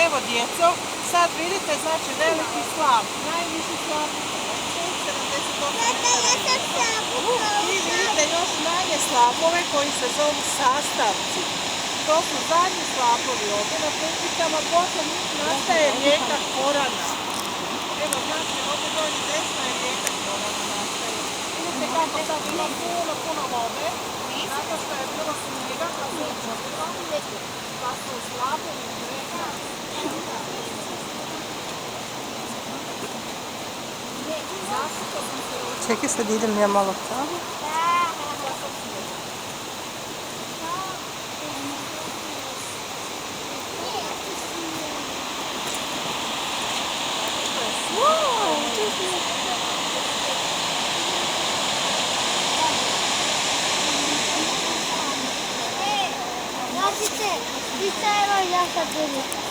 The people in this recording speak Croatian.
Evo djeco, sad vidite znači veliki slap, najviši slap, 78 i vidite još manje slapove koji se zovu sastavci. To su zadnji slapovi ovdje na pumpicama, potom nastaje rijeka Korana. Evo znači ovdje dođe desno je rijeka Korana nastaje. Vidite kako sad ima puno vode, zato što je bilo snijega, pa su slapovi rijeka. Čekaj, sad idem ja malo tamo. Ti stai mangiando a